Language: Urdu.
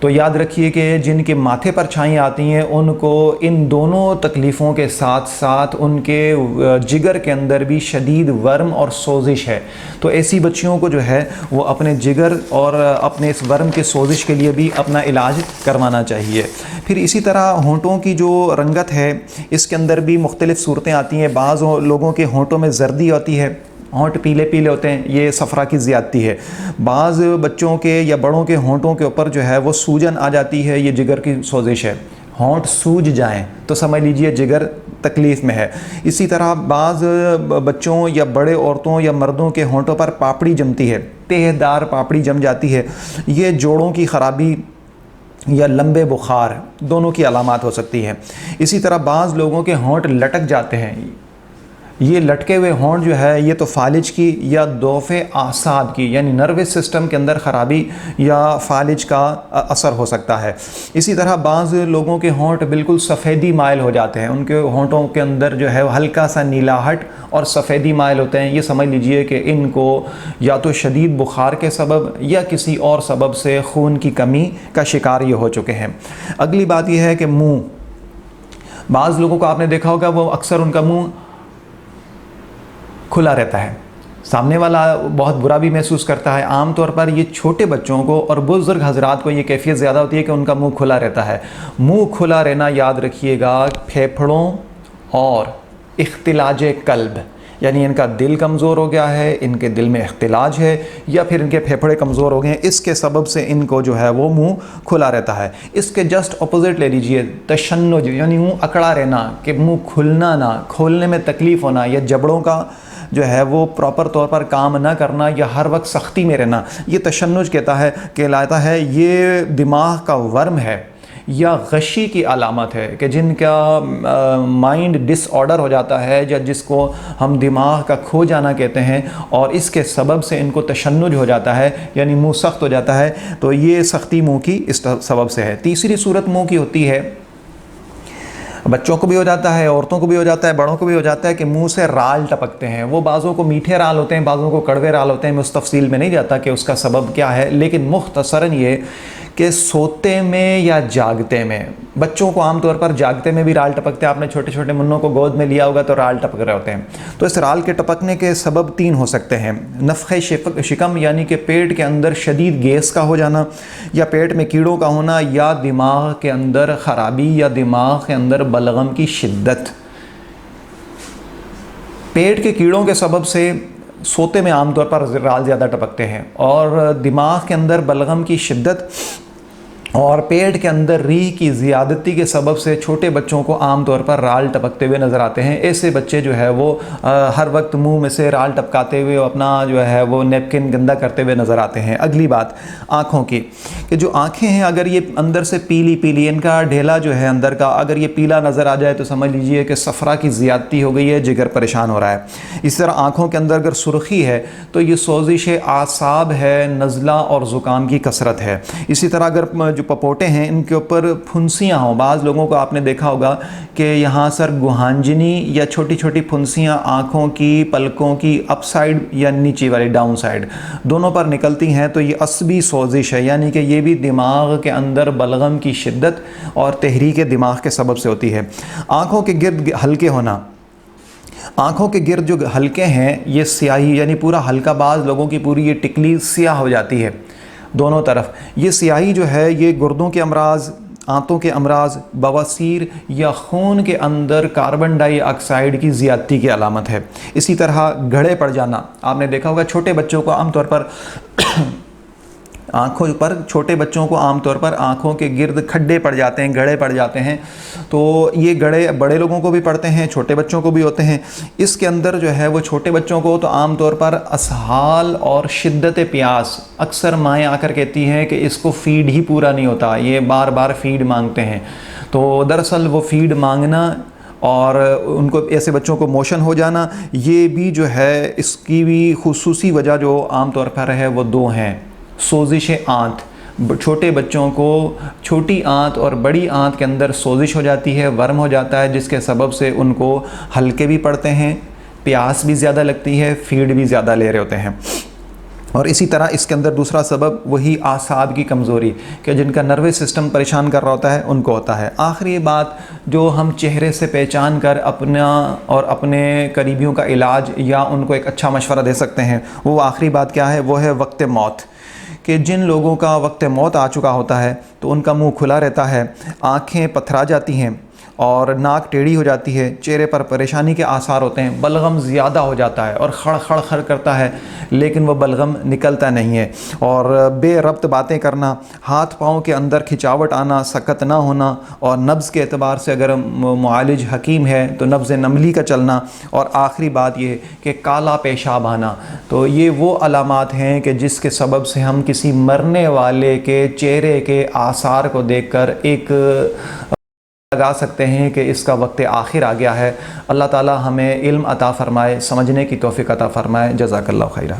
تو یاد رکھیے کہ جن کے ماتھے پر چھائیاں آتی ہیں ان کو ان دونوں تکلیفوں کے ساتھ ساتھ ان کے جگر کے اندر بھی شدید ورم اور سوزش ہے، تو ایسی بچیوں کو جو ہے وہ اپنے جگر اور اپنے اس ورم کے سوزش کے لیے بھی اپنا علاج کروانا چاہیے۔ پھر اسی طرح ہونٹوں کی جو رنگت ہے اس کے اندر بھی مختلف صورتیں آتی ہیں۔ بعض لوگوں کے ہونٹوں میں زردی ہوتی ہے، ہونٹ پیلے پیلے ہوتے ہیں، یہ صفرا کی زیادتی ہے۔ بعض بچوں کے یا بڑوں کے ہونٹوں کے اوپر جو ہے وہ سوجن آ جاتی ہے، یہ جگر کی سوزش ہے۔ ہونٹ سوج جائیں تو سمجھ لیجئے جگر تکلیف میں ہے۔ اسی طرح بعض بچوں یا بڑے عورتوں یا مردوں کے ہونٹوں پر پاپڑی جمتی ہے، تہ دار پاپڑی جم جاتی ہے، یہ جوڑوں کی خرابی یا لمبے بخار دونوں کی علامات ہو سکتی ہے۔ اسی طرح بعض لوگوں کے ہونٹ لٹک جاتے ہیں، یہ لٹکے ہوئے ہونٹ جو ہے یہ تو فالج کی یا ضعف اعصاب کی یعنی نروس سسٹم کے اندر خرابی یا فالج کا اثر ہو سکتا ہے۔ اسی طرح بعض لوگوں کے ہونٹ بالکل سفیدی مائل ہو جاتے ہیں، ان کے ہونٹوں کے اندر جو ہے ہلکا سا نیلاہٹ اور سفیدی مائل ہوتے ہیں، یہ سمجھ لیجئے کہ ان کو یا تو شدید بخار کے سبب یا کسی اور سبب سے خون کی کمی کا شکار یہ ہو چکے ہیں۔ اگلی بات یہ ہے کہ منہ، بعض لوگوں کو آپ نے دیکھا ہوگا وہ اکثر ان کا منہ کھلا رہتا ہے، سامنے والا بہت برا بھی محسوس کرتا ہے۔ عام طور پر یہ چھوٹے بچوں کو اور بزرگ حضرات کو یہ کیفیت زیادہ ہوتی ہے کہ ان کا منہ کھلا رہتا ہے۔ منہ کھلا رہنا یاد رکھیے گا پھیپھڑوں اور اختلاج قلب، یعنی ان کا دل کمزور ہو گیا ہے، ان کے دل میں اختلاج ہے یا پھر ان کے پھیپھڑے کمزور ہو گئے ہیں، اس کے سبب سے ان کو جو ہے وہ منہ کھلا رہتا ہے۔ اس کے جسٹ اپوزٹ لے لیجئے تشنج، یعنی منہ اکڑا رہنا، کہ منہ کھلنا نہ، کھولنے میں تکلیف ہونا، یا جبڑوں کا جو ہے وہ پراپر طور پر کام نہ کرنا یا ہر وقت سختی میں رہنا، یہ تشنج کہلاتا ہے۔ یہ دماغ کا ورم ہے یا غشی کی علامت ہے کہ جن کا مائنڈ ڈس آرڈر ہو جاتا ہے یا جس کو ہم دماغ کا کھو جانا کہتے ہیں، اور اس کے سبب سے ان کو تشنج ہو جاتا ہے یعنی منہ سخت ہو جاتا ہے، تو یہ سختی منہ کی اس سبب سے ہے۔ تیسری صورت منہ کی ہوتی ہے، بچوں کو بھی ہو جاتا ہے، عورتوں کو بھی ہو جاتا ہے، بڑوں کو بھی ہو جاتا ہے کہ منہ سے رال ٹپکتے ہیں۔ وہ بعضوں کو میٹھے رال ہوتے ہیں، بعضوں کو کڑوے رال ہوتے ہیں، میں اس تفصیل میں نہیں جاتا کہ اس کا سبب کیا ہے، لیکن مختصراً یہ کہ سوتے میں یا جاگتے میں، بچوں کو عام طور پر جاگتے میں بھی رال ٹپکتے ہیں۔ آپ نے چھوٹے چھوٹے منوں کو گود میں لیا ہوگا تو رال ٹپک رہے ہوتے ہیں۔ تو اس رال کے ٹپکنے کے سبب تین ہو سکتے ہیں: نفخ شکم یعنی کہ پیٹ کے اندر شدید گیس کا ہو جانا، یا پیٹ میں کیڑوں کا ہونا، یا دماغ کے اندر خرابی یا دماغ کے اندر بلغم کی شدت۔ پیٹ کے کیڑوں کے سبب سے سوتے میں عام طور پر رال زیادہ ٹپکتے ہیں، اور دماغ کے اندر بلغم کی شدت اور پیٹ کے اندر ریح کی زیادتی کے سبب سے چھوٹے بچوں کو عام طور پر رال ٹپکتے ہوئے نظر آتے ہیں۔ ایسے بچے جو ہے وہ ہر وقت منہ میں سے رال ٹپکاتے ہوئے اپنا جو ہے وہ نیپکن گندا کرتے ہوئے نظر آتے ہیں۔ اگلی بات آنکھوں کی، کہ جو آنکھیں ہیں اگر یہ اندر سے پیلی پیلی، ان کا ڈھیلا جو ہے اندر کا اگر یہ پیلا نظر آ جائے تو سمجھ لیجئے کہ صفرا کی زیادتی ہو گئی ہے، جگر پریشان ہو رہا ہے۔ اس طرح آنکھوں کے اندر اگر سرخی ہے تو یہ سوزش اعصاب ہے، نزلہ اور زکام کی کثرت ہے۔ اسی طرح اگر جو پپوٹے ہیں ان کے اوپر پھنسیاں ہوں، بعض لوگوں کو آپ نے دیکھا ہوگا کہ یہاں سر گوہانجنی یا چھوٹی چھوٹی پھنسیاں آنکھوں کی پلکوں کی اپ سائڈ یا نیچے والی ڈاؤن سائڈ دونوں پر نکلتی ہیں، تو یہ عصبی سوزش ہے، یعنی کہ یہ بھی دماغ کے اندر بلغم کی شدت اور تحریک دماغ کے سبب سے ہوتی ہے۔ آنکھوں کے گرد ہلکے ہونا، آنکھوں کے گرد جو ہلکے ہیں یہ سیاہی یعنی پورا ہلکا، بعض لوگوں کی پوری یہ ٹکلی سیاہ ہو جاتی ہے دونوں طرف۔ یہ سیاہی جو ہے یہ گردوں کے امراض، آنتوں کے امراض، بواسیر یا خون کے اندر کاربن ڈائی آکسائڈ کی زیادتی کی علامت ہے۔ اسی طرح گھڑے پڑ جانا، آپ نے دیکھا ہوگا چھوٹے بچوں کو عام طور پر آنکھوں پر، چھوٹے بچوں کو عام طور پر آنکھوں کے گرد کھڈے پڑ جاتے ہیں، گڑھے پڑ جاتے ہیں، تو یہ گڑھے بڑے لوگوں کو بھی پڑتے ہیں، چھوٹے بچوں کو بھی ہوتے ہیں۔ اس کے اندر جو ہے وہ چھوٹے بچوں کو تو عام طور پر اسہال اور شدت پیاس، اکثر مائیں آ کر کہتی ہیں کہ اس کو فیڈ ہی پورا نہیں ہوتا، یہ بار بار فیڈ مانگتے ہیں، تو دراصل وہ فیڈ مانگنا اور ان کو ایسے بچوں کو موشن ہو جانا، یہ بھی جو ہے اس کی بھی خصوصی وجہ جو عام طور پر ہے وہ دو ہیں: سوزش آنت، چھوٹے بچوں کو چھوٹی آنت اور بڑی آنت کے اندر سوزش ہو جاتی ہے، ورم ہو جاتا ہے، جس کے سبب سے ان کو ہلکے بھی پڑتے ہیں، پیاس بھی زیادہ لگتی ہے، فیڈ بھی زیادہ لے رہے ہوتے ہیں۔ اور اسی طرح اس کے اندر دوسرا سبب وہی اعصاب کی کمزوری کہ جن کا نروس سسٹم پریشان کر رہا ہوتا ہے ان کو ہوتا ہے۔ آخری بات جو ہم چہرے سے پہچان کر اپنا اور اپنے قریبیوں کا علاج یا ان کو ایک اچھا مشورہ دے سکتے ہیں، وہ آخری بات کیا ہے؟ وہ ہے وقت موت، کہ جن لوگوں کا وقت موت آ چکا ہوتا ہے تو ان کا منہ کھلا رہتا ہے، آنکھیں پتھرا جاتی ہیں اور ناک ٹیڑھی ہو جاتی ہے، چہرے پر پریشانی کے آثار ہوتے ہیں، بلغم زیادہ ہو جاتا ہے اور خڑ خڑ خڑ کرتا ہے لیکن وہ بلغم نکلتا نہیں ہے، اور بے ربط باتیں کرنا، ہاتھ پاؤں کے اندر کھچاوٹ آنا، سکت نہ ہونا، اور نبض کے اعتبار سے اگر معالج حکیم ہے تو نبض نملی کا چلنا، اور آخری بات یہ کہ کالا پیشاب آنا۔ تو یہ وہ علامات ہیں کہ جس کے سبب سے ہم کسی مرنے والے کے چہرے کے آثار کو دیکھ کر ایک لگا سکتے ہیں کہ اس کا وقت آخر آ گیا ہے۔ اللہ تعالی ہمیں علم عطا فرمائے، سمجھنے کی توفیق عطا فرمائے۔ جزاک اللہ خیرہ۔